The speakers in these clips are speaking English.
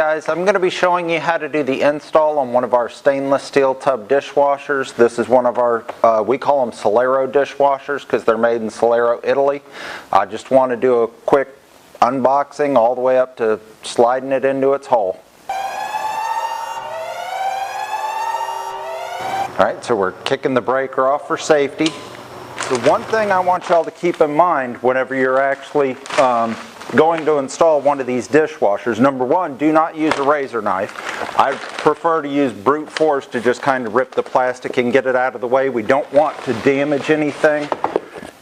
guys, I'm going to be showing you how to do the install on one of our stainless steel tub dishwashers. This is one of our, we call them Solaro dishwashers because they're made in Solaro, Italy. I just want to do a quick unboxing all the way up to sliding it into its hole. Alright, so we're kicking the breaker off for safety. The one thing I want y'all to keep in mind whenever you're actually going to install one of these dishwashers, number one, do not use a razor knife. I prefer to use brute force to just kind of rip the plastic and get it out of the way. We don't want to damage anything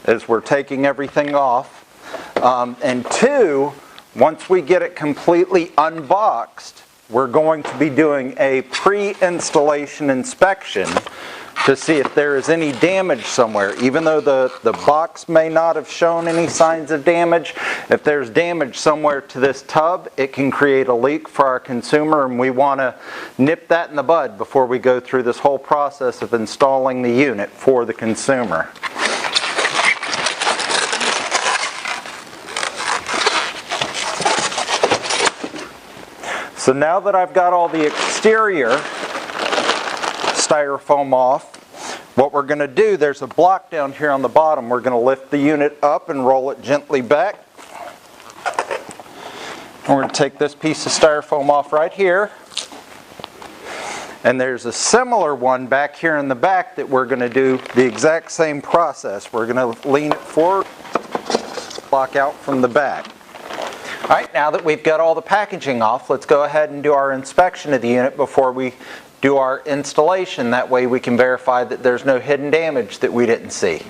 as we're taking everything off. And two, once we get it completely unboxed, we're going to be doing a pre-installation inspection to see if there is any damage somewhere. Even though the box may not have shown any signs of damage, if there's damage somewhere to this tub, it can create a leak for our consumer, and we want to nip that in the bud before we go through this whole process of installing the unit for the consumer. So now that I've got all the exterior Styrofoam off, what we're going to do, there's a block down here on the bottom. We're going to lift the unit up and roll it gently back. And we're going to take this piece of Styrofoam off right here. And there's a similar one back here in the back that we're going to do the exact same process. We're going to lean it forward, block out from the back. Alright, now that we've got all the packaging off, let's go ahead and do our inspection of the unit before we do our installation. That way we can verify that there's no hidden damage that we didn't see.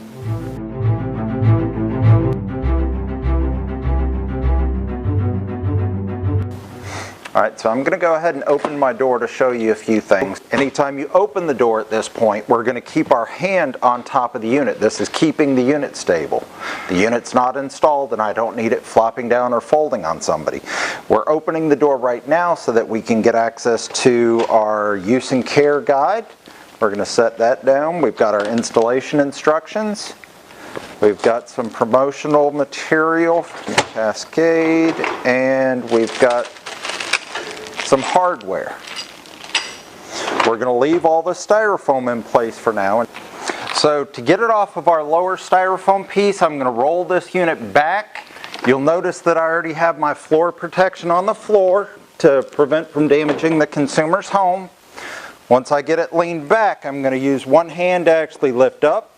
Alright, so I'm going to go ahead and open my door to show you a few things. Anytime you open the door at this point, we're going to keep our hand on top of the unit. This is keeping the unit stable. The unit's not installed and I don't need it flopping down or folding on somebody. We're opening the door right now so that we can get access to our use and care guide. We're going to set that down. We've got our installation instructions. We've got some promotional material from Cascade, and we've got some hardware. We're going to leave all the Styrofoam in place for now. So to get it off of our lower Styrofoam piece, I'm going to roll this unit back. You'll notice that I already have my floor protection on the floor to prevent from damaging the consumer's home. Once I get it leaned back, I'm going to use one hand to actually lift up.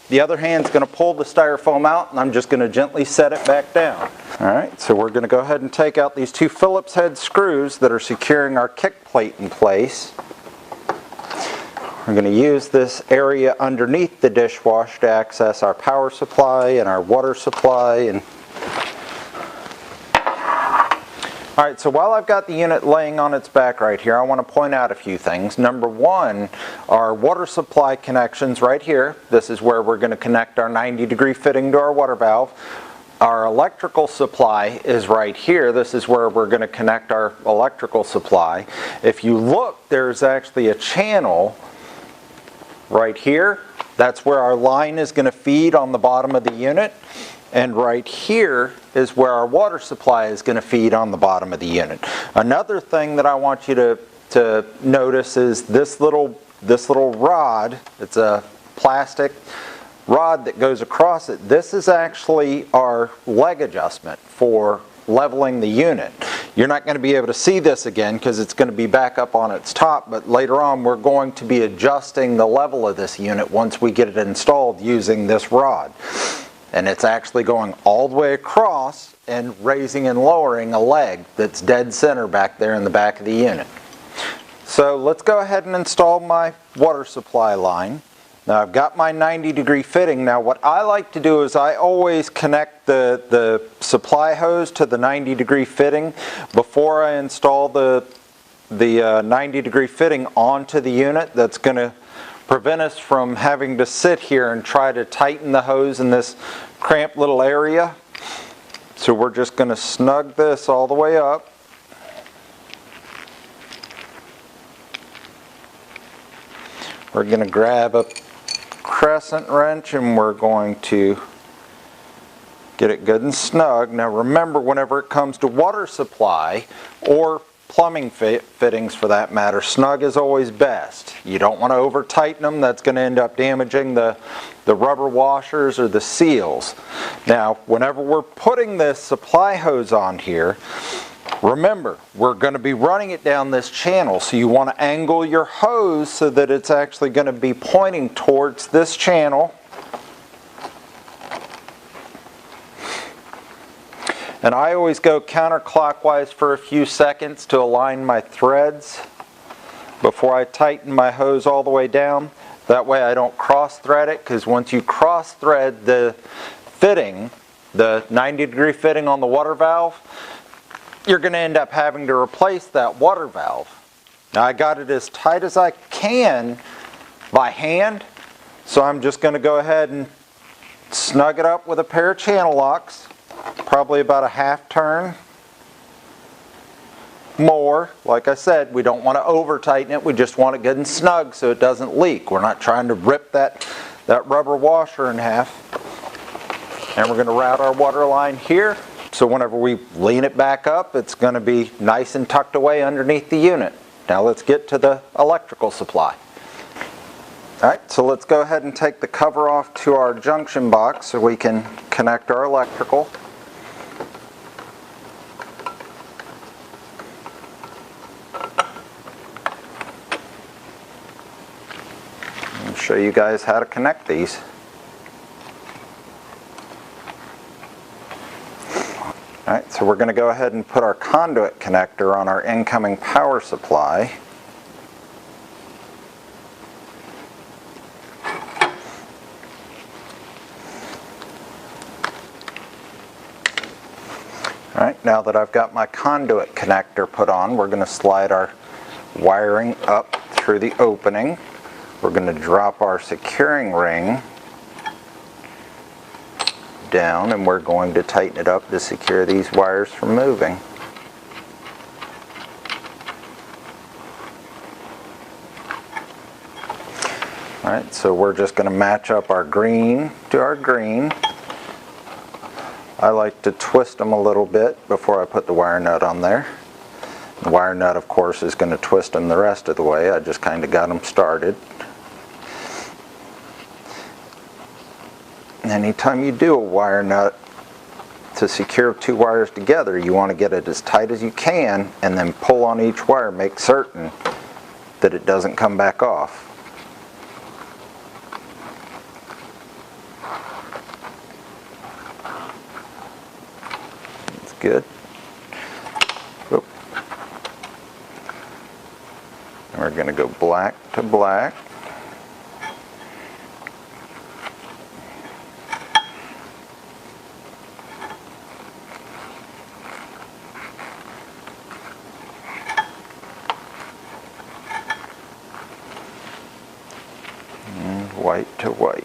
The other hand's going to pull the Styrofoam out, and I'm just going to gently set it back down. Alright, so we're going to go ahead and take out these two Phillips head screws that are securing our kick plate in place. We're going to use this area underneath the dishwasher to access our power supply and our water supply. Alright, so while I've got the unit laying on its back right here, I want to point out a few things. Number one, our water supply connections right here. This is where we're going to connect our 90-degree fitting to our water valve. Our electrical supply is right here. This is where we're going to connect our electrical supply. If you look, there's actually a channel right here. That's where our line is going to feed on the bottom of the unit. And right here is where our water supply is going to feed on the bottom of the unit. Another thing that I want you to notice is this little rod. It's a plastic rod that goes across it. This is actually our leg adjustment for leveling the unit. You're not going to be able to see this again because it's going to be back up on its top, but later on we're going to be adjusting the level of this unit once we get it installed using this rod. And it's actually going all the way across and raising and lowering a leg that's dead center back there in the back of the unit. So let's go ahead and install my water supply line. Now I've got my 90-degree fitting. Now what I like to do is I always connect the supply hose to the 90-degree fitting before I install the 90-degree fitting onto the unit. That's going to prevent us from having to sit here and try to tighten the hose in this cramped little area. So we're just going to snug this all the way up. We're going to grab a crescent wrench and we're going to get it good and snug. Now remember, whenever it comes to water supply or plumbing fittings for that matter, snug is always best. You don't want to over tighten them. That's going to end up damaging the rubber washers or the seals. Now, whenever we're putting this supply hose on here, remember, we're going to be running it down this channel, so you want to angle your hose so that it's actually going to be pointing towards this channel. And I always go counterclockwise for a few seconds to align my threads before I tighten my hose all the way down. That way I don't cross thread it, because once you cross thread the fitting, the 90-degree fitting on the water valve, you're going to end up having to replace that water valve. Now I got it as tight as I can by hand, so I'm just going to go ahead and snug it up with a pair of channel locks. Probably about a half turn more. Like I said, we don't want to over tighten it, we just want it good and snug so it doesn't leak. We're not trying to rip that rubber washer in half. And we're going to route our water line here, so whenever we lean it back up, it's going to be nice and tucked away underneath the unit. Now let's get to the electrical supply. Alright, so let's go ahead and take the cover off to our junction box so we can connect our electrical. I'll show you guys how to connect these. Alright, so we're going to go ahead and put our conduit connector on our incoming power supply. Alright, now that I've got my conduit connector put on, we're going to slide our wiring up through the opening. We're going to drop our securing ring down, and we're going to tighten it up to secure these wires from moving. Alright, so we're just going to match up our green to our green. I like to twist them a little bit before I put the wire nut on there. The wire nut, of course, is going to twist them the rest of the way. I just kind of got them started. Anytime you do a wire nut to secure two wires together, you want to get it as tight as you can and then pull on each wire. Make certain that it doesn't come back off. That's good. Oop. And we're going to go black to black. White to white.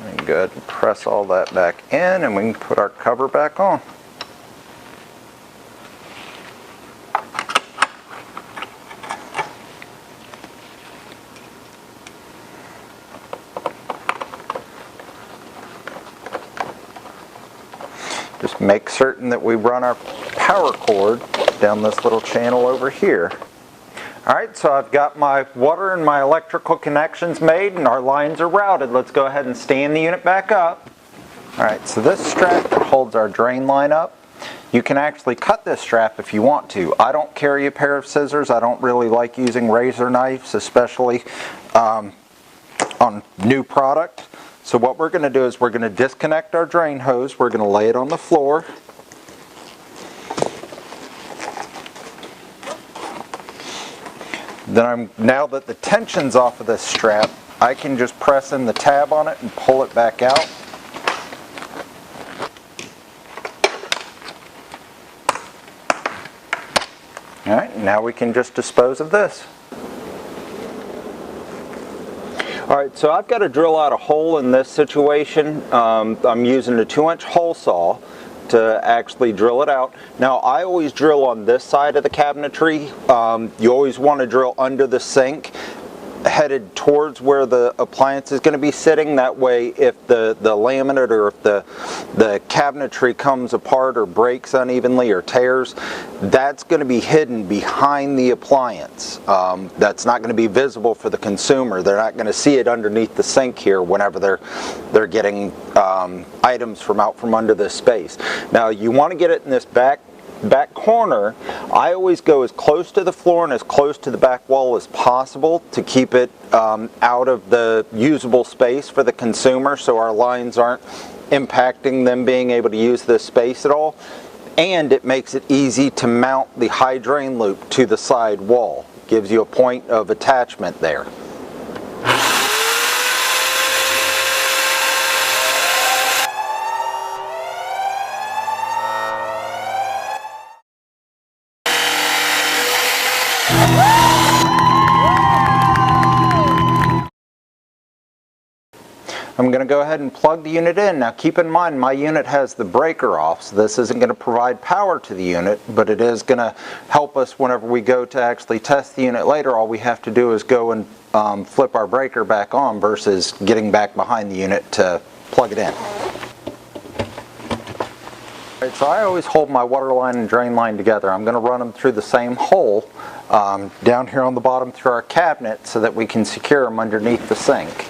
And go ahead and press all that back in, and we can put our cover back on. Just make certain that we run our power cord down this little channel over here. Alright, so I've got my water and my electrical connections made and our lines are routed. Let's go ahead and stand the unit back up. Alright, so this strap that holds our drain line up, you can actually cut this strap if you want to. I don't carry a pair of scissors. I don't really like using razor knives, especially on new product. So what we're going to do is we're going to disconnect our drain hose. We're going to lay it on the floor. Then now that the tension's off of this strap, I can just press in the tab on it and pull it back out. Alright, now we can just dispose of this. Alright, so I've got to drill out a hole in this situation. I'm using a 2-inch hole saw. to actually drill it out. Now I always drill on this side of the cabinetry. You always want to drill under the sink, headed towards where the appliance is going to be sitting. That way if the laminate or if the cabinetry comes apart or breaks unevenly or tears, that's going to be hidden behind the appliance. That's not going to be visible for the consumer. They're not going to see it underneath the sink here whenever they're getting items from out from under this space. Now you want to get it in this back corner. I always go as close to the floor and as close to the back wall as possible to keep it out of the usable space for the consumer, so our lines aren't impacting them being able to use this space at all. And it makes it easy to mount the high drain loop to the side wall. Gives you a point of attachment there. I'm going to go ahead and plug the unit in. Now keep in mind my unit has the breaker off, so this isn't going to provide power to the unit, but it is going to help us whenever we go to actually test the unit later. All we have to do is go and flip our breaker back on versus getting back behind the unit to plug it in. Alright, so I always hold my water line and drain line together. I'm going to run them through the same hole down here on the bottom through our cabinet so that we can secure them underneath the sink.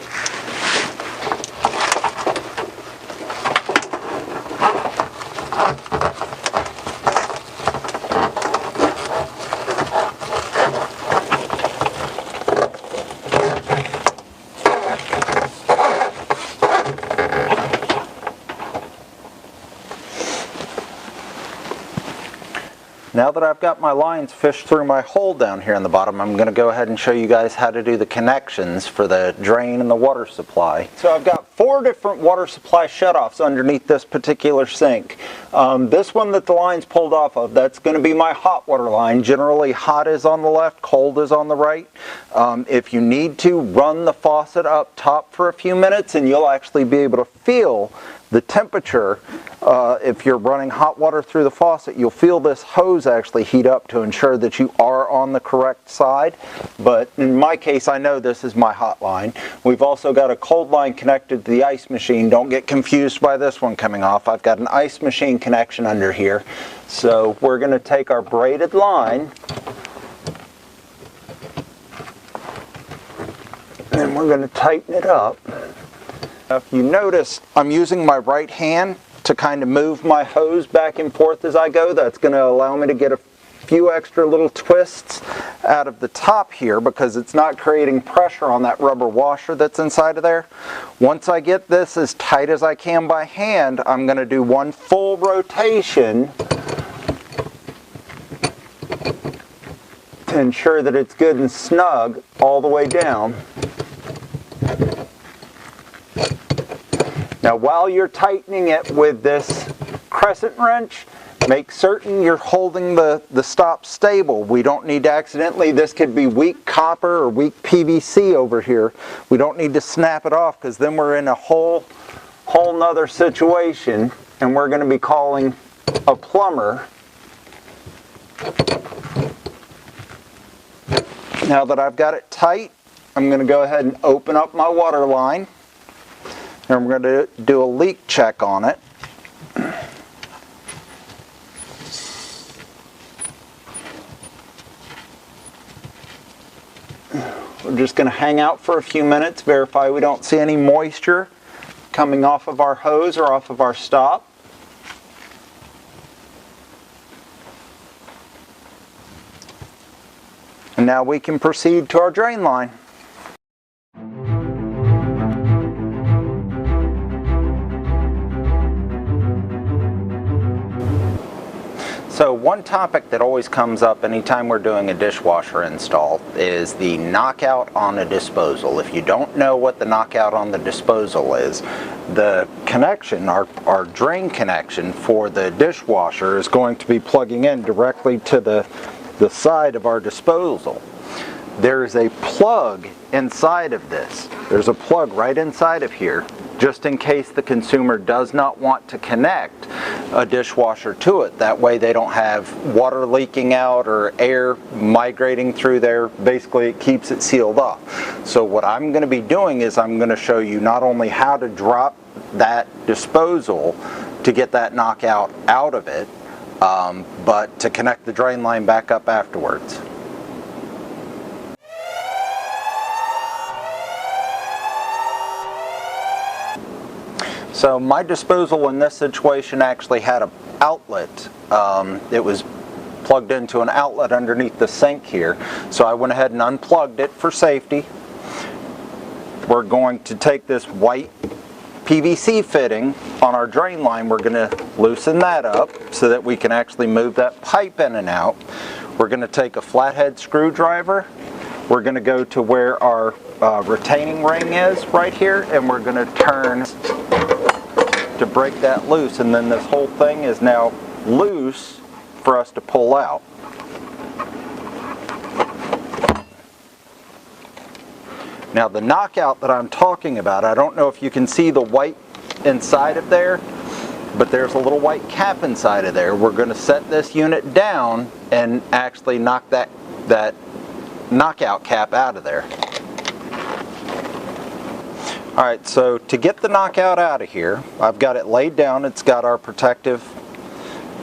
Now that I've got my lines fished through my hole down here in the bottom, I'm going to go ahead and show you guys how to do the connections for the drain and the water supply. So I've got 4 different water supply shutoffs underneath this particular sink. This one that the line's pulled off of, that's going to be my hot water line. Generally hot is on the left, cold is on the right. If you need to, run the faucet up top for a few minutes and you'll actually be able to feel the temperature. If you're running hot water through the faucet, you'll feel this hose actually heat up to ensure that you are on the correct side. But in my case, I know this is my hot line. We've also got a cold line connected to the ice machine. Don't get confused by this one coming off. I've got an ice machine connection under here. So we're going to take our braided line and we're going to tighten it up. If you notice, I'm using my right hand to kind of move my hose back and forth as I go. That's going to allow me to get a few extra little twists out of the top here because it's not creating pressure on that rubber washer that's inside of there. Once I get this as tight as I can by hand, I'm going to do one full rotation to ensure that it's good and snug all the way down. Now while you're tightening it with this crescent wrench, make certain you're holding the stop stable. We don't need to accidentally, this could be weak copper or weak PVC over here. We don't need to snap it off because then we're in a whole nother situation and we're going to be calling a plumber. Now that I've got it tight, I'm going to go ahead and open up my water line. And we're going to do a leak check on it. We're just going to hang out for a few minutes, verify we don't see any moisture coming off of our hose or off of our stop. And now we can proceed to our drain line. So one topic that always comes up anytime we're doing a dishwasher install is the knockout on a disposal. If you don't know what the knockout on the disposal is, the connection, our drain connection for the dishwasher is going to be plugging in directly to the side of our disposal. There's a plug inside of this. There's a plug right inside of here, just in case the consumer does not want to connect a dishwasher to it. That way they don't have water leaking out or air migrating through there. Basically it keeps it sealed off. So what I'm going to be doing is I'm going to show you not only how to drop that disposal to get that knockout out of it, but to connect the drain line back up afterwards. So my disposal in this situation actually had an outlet. It was plugged into an outlet underneath the sink here. So I went ahead and unplugged it for safety. We're going to take this white PVC fitting on our drain line. We're going to loosen that up so that we can actually move that pipe in and out. We're going to take a flathead screwdriver. We're going to go to where our retaining ring is right here, and we're going to turn to break that loose, and then this whole thing is now loose for us to pull out. Now the knockout that I'm talking about, I don't know if you can see the white inside of there, but there's a little white cap inside of there. We're going to set this unit down and actually knock that knockout cap out of there. Alright, so to get the knockout out of here, I've got it laid down. It's got our protective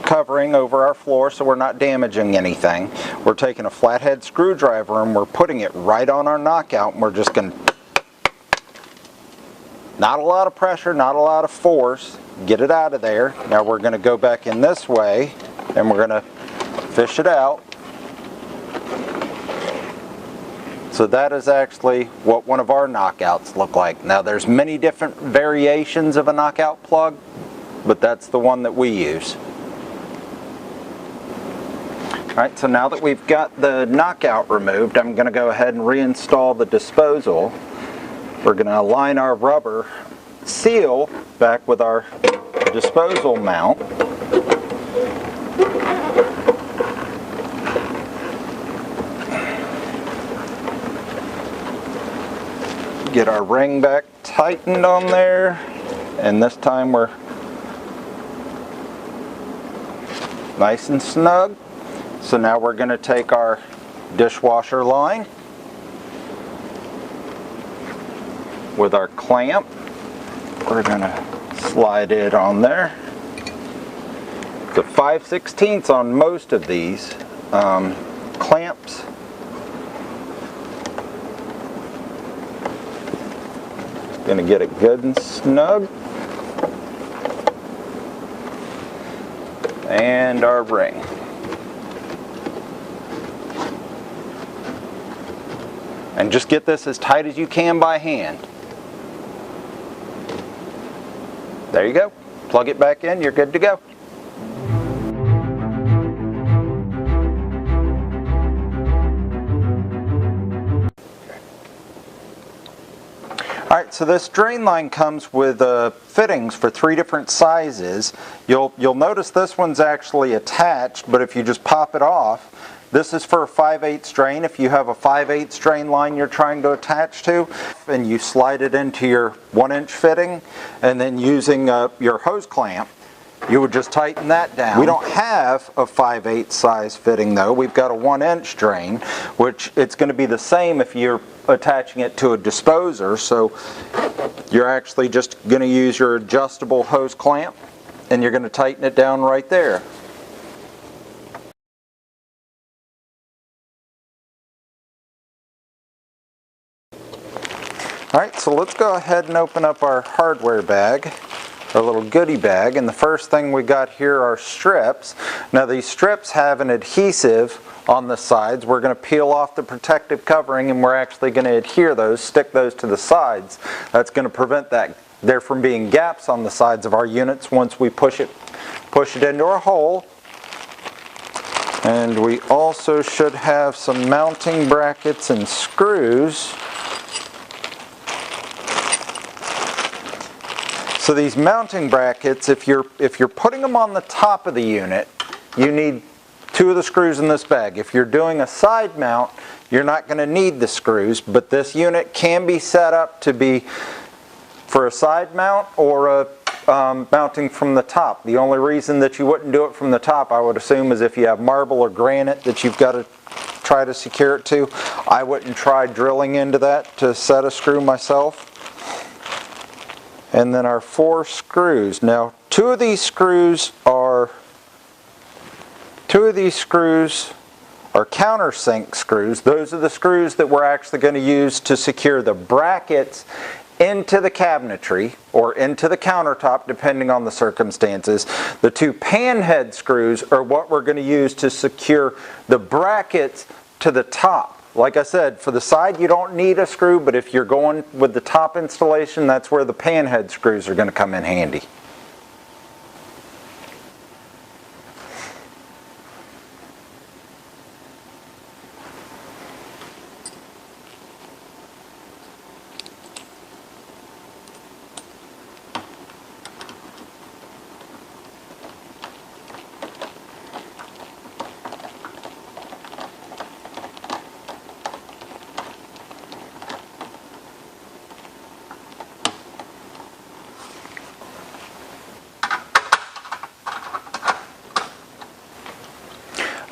covering over our floor so we're not damaging anything. We're taking a flathead screwdriver and we're putting it right on our knockout, and we're just going to, not a lot of pressure, not a lot of force, get it out of there. Now we're going to go back in this way and we're going to fish it out. So that is actually what one of our knockouts look like. Now there's many different variations of a knockout plug, but that's the one that we use. Alright, so now that we've got the knockout removed, I'm going to go ahead and reinstall the disposal. We're going to align our rubber seal back with our disposal mount. Get our ring back tightened on there, and this time we're nice and snug. So now we're going to take our dishwasher line with our clamp. We're going to slide it on there. It's a 5/16 on most of these clamps. Going to get it good and snug. And our ring. And just get this as tight as you can by hand. There you go. Plug it back in, you're good to go. Alright, so this drain line comes with fittings for 3 different sizes. You'll notice this one's actually attached, but if you just pop it off, this is for a 5/8 drain. If you have a 5/8 drain line you're trying to attach to, and you slide it into your 1-inch fitting, and then using your hose clamp, you would just tighten that down. We don't have a 5/8 size fitting though. We've got a 1-inch drain, which it's going to be the same if you're attaching it to a disposer. So you're actually just going to use your adjustable hose clamp, and you're going to tighten it down right there. Alright, so let's go ahead and open up our hardware bag, our little goodie bag, and the first thing we got here are strips. Now these strips have an adhesive on the sides. We're going to peel off the protective covering, and we're actually going to adhere those, stick those to the sides. That's going to prevent there from being gaps on the sides of our units once we push it into a hole. And we also should have some mounting brackets and screws. So these mounting brackets, if you're putting them on the top of the unit, you need 2 of the screws in this bag. If you're doing a side mount, you're not going to need the screws, but this unit can be set up to be for a side mount or mounting from the top. The only reason that you wouldn't do it from the top, I would assume, is if you have marble or granite that you've got to try to secure it to. I wouldn't try drilling into that to set a screw myself. And then our 4 screws. Now, two of these screws are countersink screws. Those are the screws that we're actually going to use to secure the brackets into the cabinetry or into the countertop, depending on the circumstances. The 2 panhead screws are what we're going to use to secure the brackets to the top. Like I said, for the side you don't need a screw, but if you're going with the top installation, that's where the panhead screws are going to come in handy.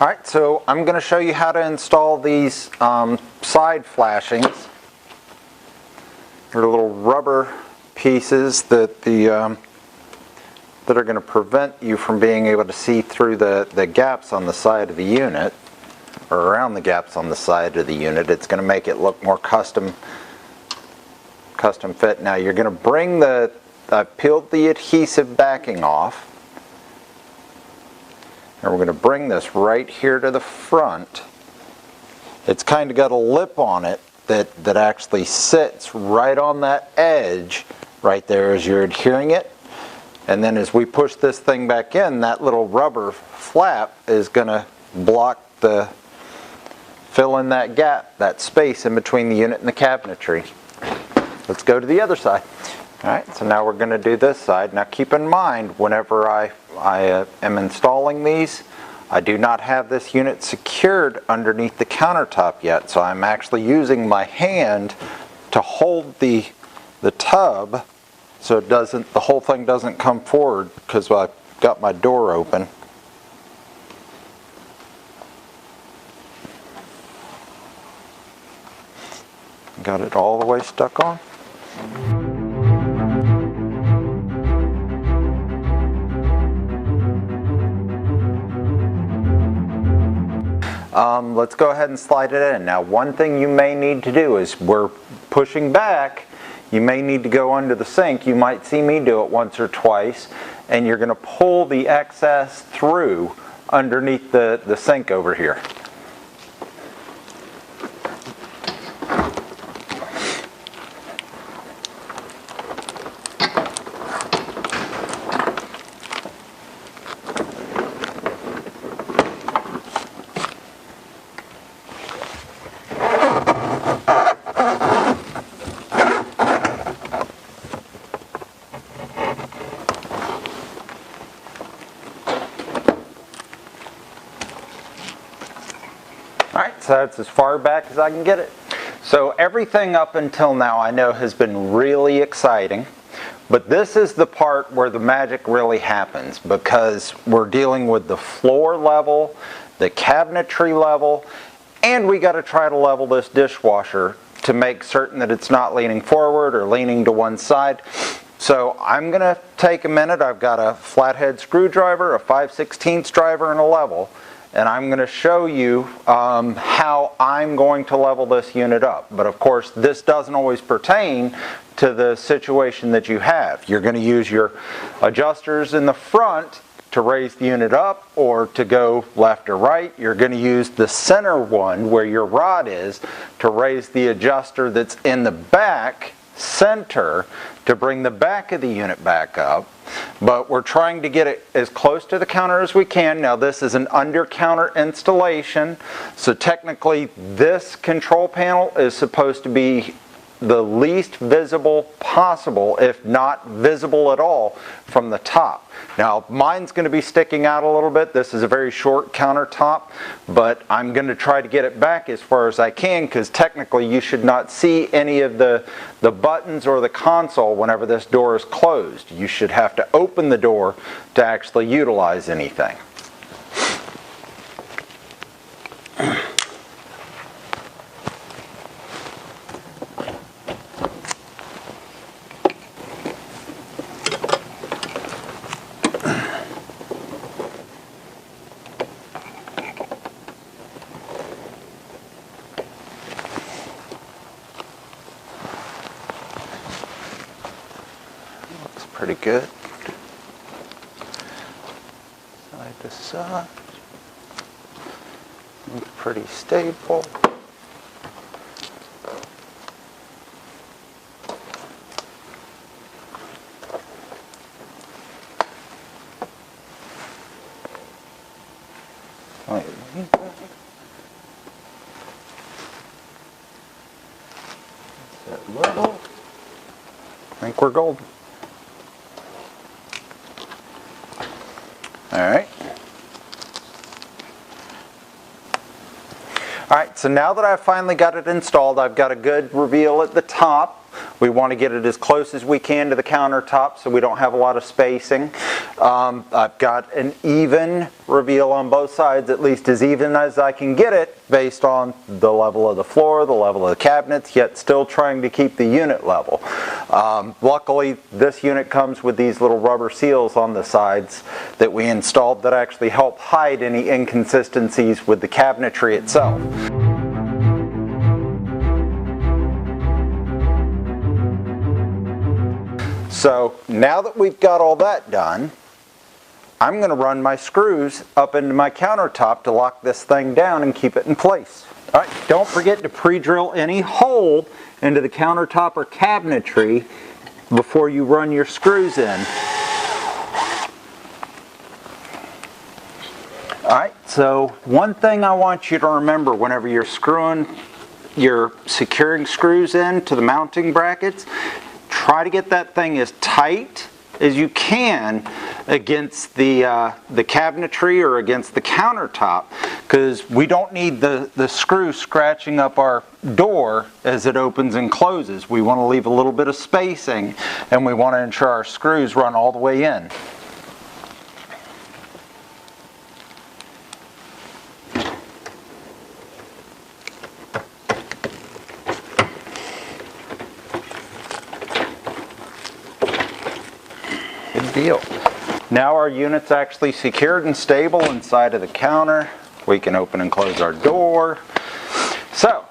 Alright, so I'm going to show you how to install these side flashings. They're little rubber pieces that are going to prevent you from being able to see through the gaps on the side of the unit, or around the gaps on the side of the unit. It's going to make it look more custom fit. Now you're going to bring I've peeled the adhesive backing off. And we're going to bring this right here to the front. It's kind of got a lip on it that actually sits right on that edge right there as you're adhering it. And then as we push this thing back in, that little rubber flap is going to fill in that gap, that space in between the unit and the cabinetry. Let's go to the other side. Alright, so now we're going to do this side. Now keep in mind, whenever I am installing these, I do not have this unit secured underneath the countertop yet, so I'm actually using my hand to hold the tub so the whole thing doesn't come forward because I've got my door open. Got it all the way stuck on. Let's go ahead and slide it in. Now, one thing you may need to do is we're pushing back. You may need to go under the sink. You might see me do it once or twice, and you're going to pull the excess through underneath the sink over here. Alright, so that's as far back as I can get it. So everything up until now I know has been really exciting, but this is the part where the magic really happens because we're dealing with the floor level, the cabinetry level, and we got to try to level this dishwasher to make certain that it's not leaning forward or leaning to one side. So I'm going to take a minute. I've got a flathead screwdriver, a 5/16 driver, and a level. And I'm going to show you how I'm going to level this unit up. But of course, this doesn't always pertain to the situation that you have. You're going to use your adjusters in the front to raise the unit up or to go left or right. You're going to use the center one where your rod is to raise the adjuster that's in the back center to bring the back of the unit back up. But we're trying to get it as close to the counter as we can. Now this is an under counter installation, so technically this control panel is supposed to be the least visible possible, if not visible at all, from the top. Now mine's going to be sticking out a little bit. This is a very short countertop, but I'm going to try to get it back as far as I can, because technically you should not see any of the buttons or the console whenever this door is closed. You should have to open the door to actually utilize anything. Pretty good. Side to side. Looks pretty stable. That level. I think we're golden. Alright. Alright, so now that I've finally got it installed, I've got a good reveal at the top. We want to get it as close as we can to the countertop so we don't have a lot of spacing. I've got an even reveal on both sides, at least as even as I can get it, based on the level of the floor, the level of the cabinets, yet still trying to keep the unit level. Luckily, this unit comes with these little rubber seals on the sides that we installed that actually help hide any inconsistencies with the cabinetry itself. So now that we've got all that done, I'm going to run my screws up into my countertop to lock this thing down and keep it in place. Alright, don't forget to pre-drill any hole into the countertop or cabinetry before you run your screws in. Alright, so one thing I want you to remember whenever you're securing screws in to the mounting brackets, try to get that thing as tight as you can against the cabinetry or against the countertop, because we don't need the screw scratching up our door as it opens and closes. We want to leave a little bit of spacing, and we want to ensure our screws run all the way in. Deal. Now our unit's actually secured and stable inside of the counter. We can open and close our door. So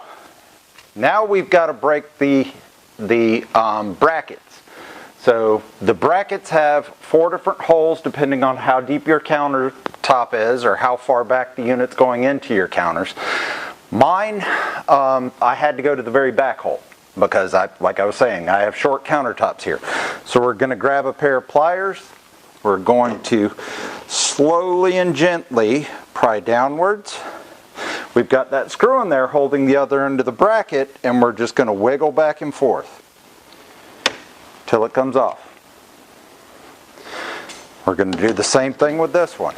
now we've got to break the brackets. So the brackets have 4 different holes depending on how deep your countertop is or how far back the unit's going into your counters. Mine, I had to go to the very back hole, because like I was saying, I have short countertops here. So we're going to grab a pair of pliers. We're going to slowly and gently pry downwards. We've got that screw in there holding the other end of the bracket, and we're just going to wiggle back and forth till it comes off. We're going to do the same thing with this one.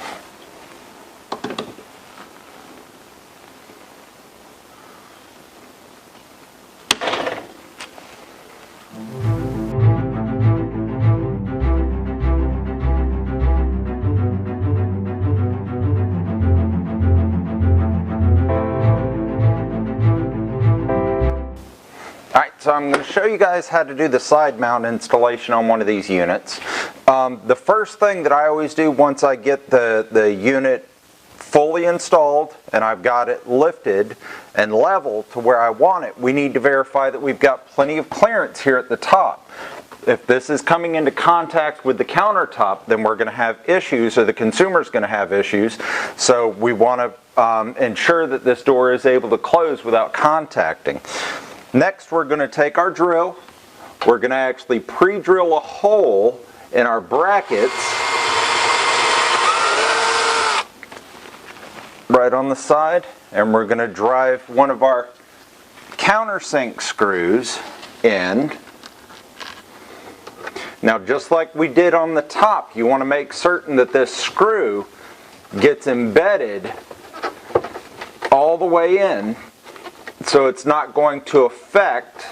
So I'm going to show you guys how to do the side mount installation on one of these units. The first thing that I always do once I get the unit fully installed and I've got it lifted and level to where I want it, we need to verify that we've got plenty of clearance here at the top. If this is coming into contact with the countertop, then we're going to have issues, or the consumer's going to have issues. So we want to ensure that this door is able to close without contacting. Next, we're going to take our drill. We're going to actually pre-drill a hole in our brackets right on the side, and we're going to drive one of our countersink screws in. Now, just like we did on the top, you want to make certain that this screw gets embedded all the way in, so it's not going to affect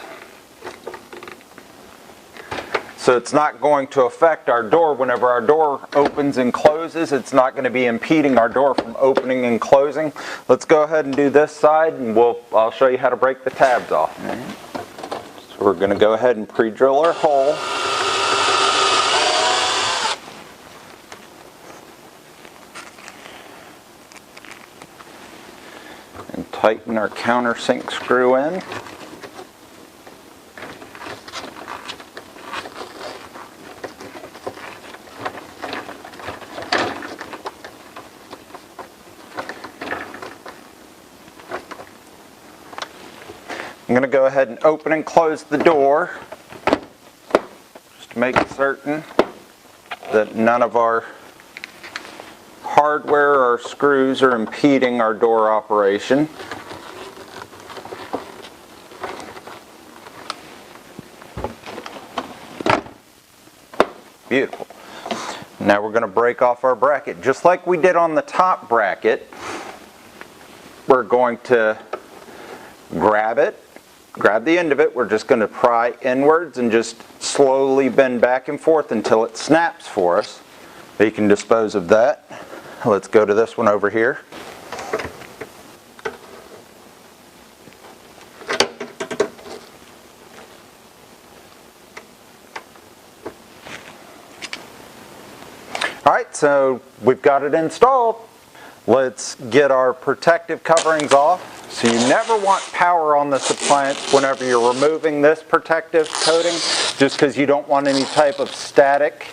our door. Whenever our door opens and closes, it's not going to be impeding our door from opening and closing. Let's go ahead and do this side, and I'll show you how to break the tabs off. So we're going to go ahead and pre-drill our hole. And tighten our countersink screw in. I'm going to go ahead and open and close the door just to make certain that none of our hardware or screws are impeding our door operation. Beautiful. Now we're going to break off our bracket. Just like we did on the top bracket, we're going to grab the end of it. We're just going to pry inwards and just slowly bend back and forth until it snaps for us. You can dispose of that. Let's go to this one over here. Alright, so we've got it installed. Let's get our protective coverings off. So you never want power on this appliance whenever you're removing this protective coating, just because you don't want any type of static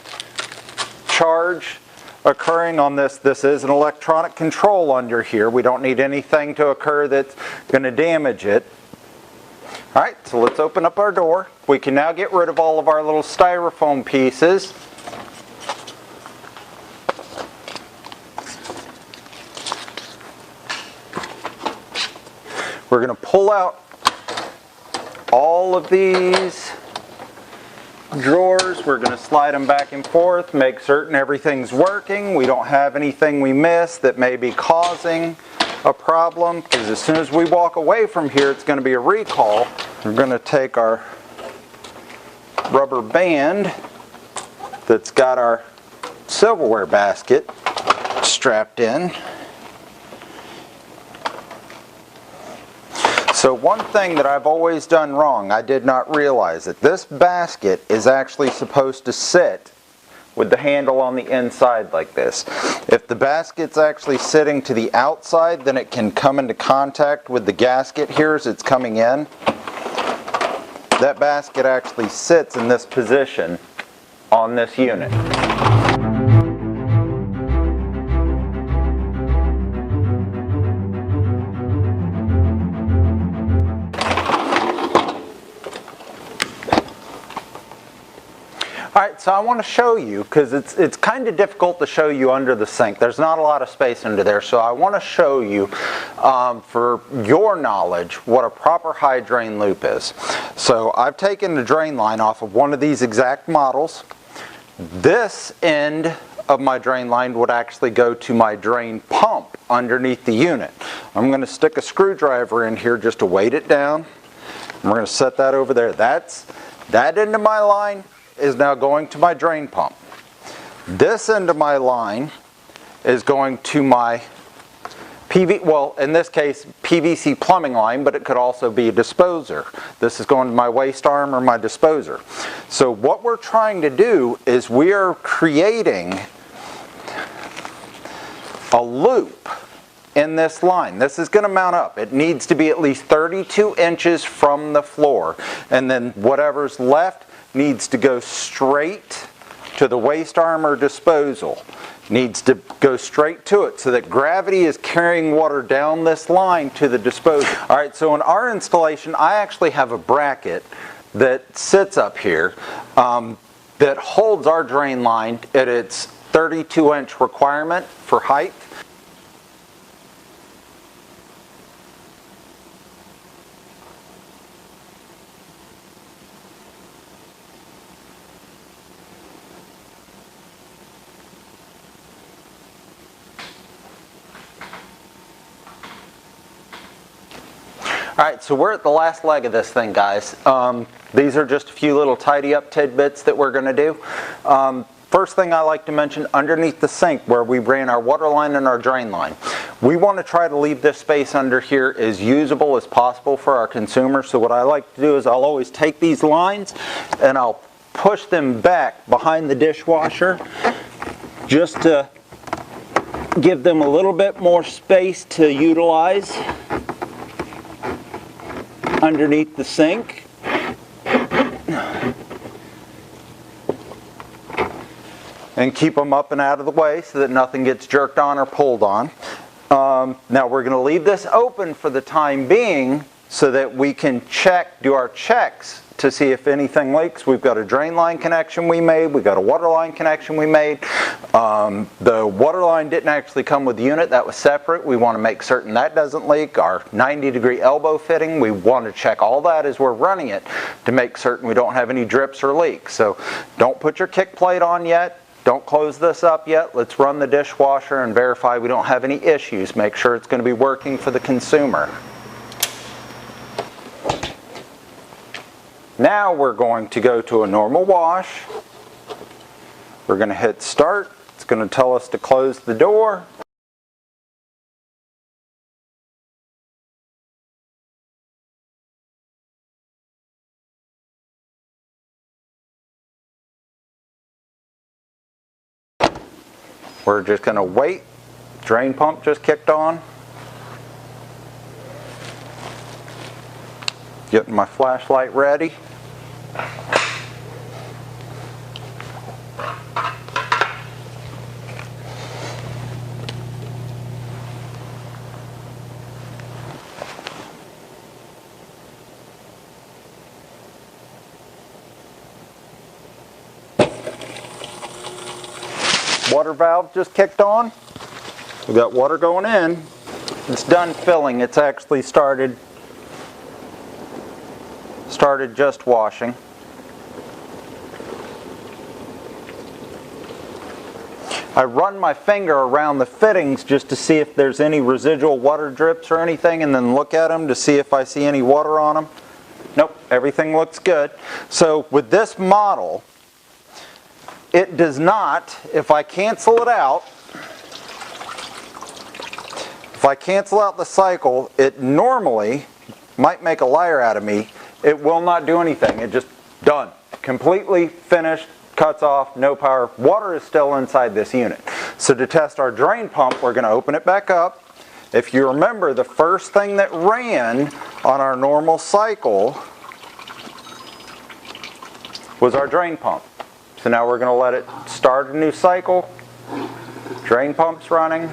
charge occurring on this. This is an electronic control under here. We don't need anything to occur that's going to damage it. Alright, so let's open up our door. We can now get rid of all of our little styrofoam pieces. We're going to pull out all of these drawers. We're going to slide them back and forth, make certain everything's working. We don't have anything we missed that may be causing a problem, because as soon as we walk away from here, it's going to be a recall. We're going to take our rubber band that's got our silverware basket strapped in. So one thing that I've always done wrong, I did not realize that this basket is actually supposed to sit with the handle on the inside like this. If the basket's actually sitting to the outside, then it can come into contact with the gasket here as it's coming in. That basket actually sits in this position on this unit. Alright, so I want to show you, because it's kind of difficult to show you under the sink. There's not a lot of space under there, so I want to show you, for your knowledge, what a proper high drain loop is. So I've taken the drain line off of one of these exact models. This end of my drain line would actually go to my drain pump underneath the unit. I'm going to stick a screwdriver in here just to weight it down. And we're going to set that over there. That end of my line is now going to my drain pump. This end of my line is going to my in this case PVC plumbing line, but it could also be a disposer. This is going to my waste arm or my disposer. So what we're trying to do is we are creating a loop in this line. This is going to mount up. It needs to be at least 32 inches from the floor, and then whatever's left needs to go straight to the waste arm or disposal. Needs to go straight to it so that gravity is carrying water down this line to the disposal. Alright, so in our installation, I actually have a bracket that sits up here that holds our drain line at its 32-inch requirement for height. Alright, so we're at the last leg of this thing, guys. These are just a few little tidy up tidbits that we're going to do. First thing I like to mention, underneath the sink where we ran our water line and our drain line, we want to try to leave this space under here as usable as possible for our consumers. So what I like to do is I'll always take these lines and I'll push them back behind the dishwasher just to give them a little bit more space to utilize underneath the sink. And keep them up and out of the way so that nothing gets jerked on or pulled on. Now we're going to leave this open for the time being so that we can do our checks to see if anything leaks. We've got a drain line connection we made, we've got a water line connection we made. The water line didn't actually come with the unit, that was separate. We want to make certain that doesn't leak. Our 90-degree elbow fitting, we want to check all that as we're running it to make certain we don't have any drips or leaks. So don't put your kick plate on yet. Don't close this up yet. Let's run the dishwasher and verify we don't have any issues. Make sure it's going to be working for the consumer. Now we're going to go to a normal wash. We're going to hit start. It's going to tell us to close the door. We're just going to wait. Drain pump just kicked on. Getting my flashlight ready. Water valve just kicked on. We got water going in. It's done filling. It's actually started just washing. I run my finger around the fittings just to see if there's any residual water drips or anything, and then look at them to see if I see any water on them. Nope, everything looks good. So with this model, it does not, if I cancel out the cycle, it normally might make a liar out of me. It will not do anything. It just done. Completely finished, cuts off, no power. Water is still inside this unit. So to test our drain pump, we're going to open it back up. If you remember, the first thing that ran on our normal cycle was our drain pump. So now we're going to let it start a new cycle. Drain pump's running,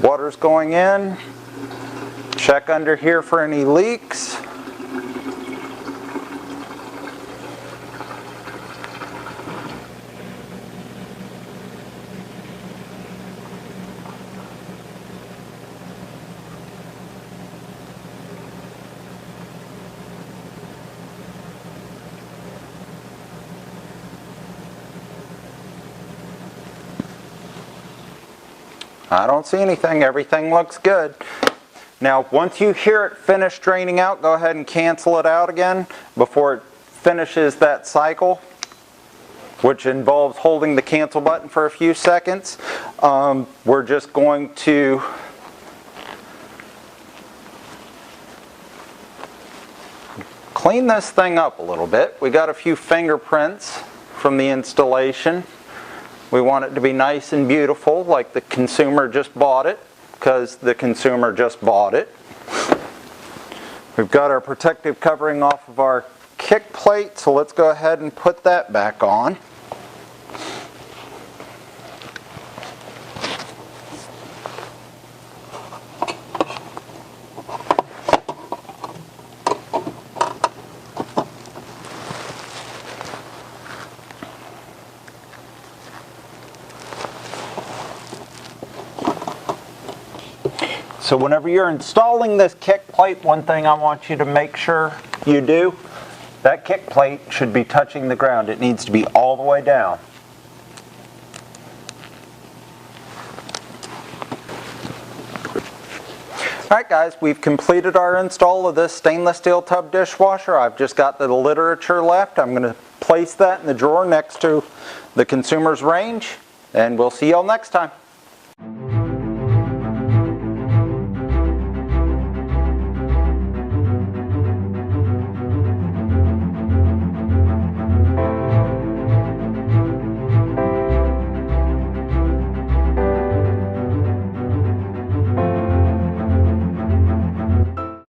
water's going in. Check under here for any leaks. I don't see anything. Everything looks good. Now, once you hear it finish draining out, go ahead and cancel it out again before it finishes that cycle, which involves holding the cancel button for a few seconds. We're just going to clean this thing up a little bit. We got a few fingerprints from the installation. We want it to be nice and beautiful, like the consumer just bought it, because the consumer just bought it. We've got our protective covering off of our kick plate, so let's go ahead and put that back on. So whenever you're installing this kick plate, one thing I want you to make sure you do, that kick plate should be touching the ground. It needs to be all the way down. Alright guys, we've completed our install of this stainless steel tub dishwasher. I've just got the literature left. I'm going to place that in the drawer next to the consumer's range, and we'll see y'all next time.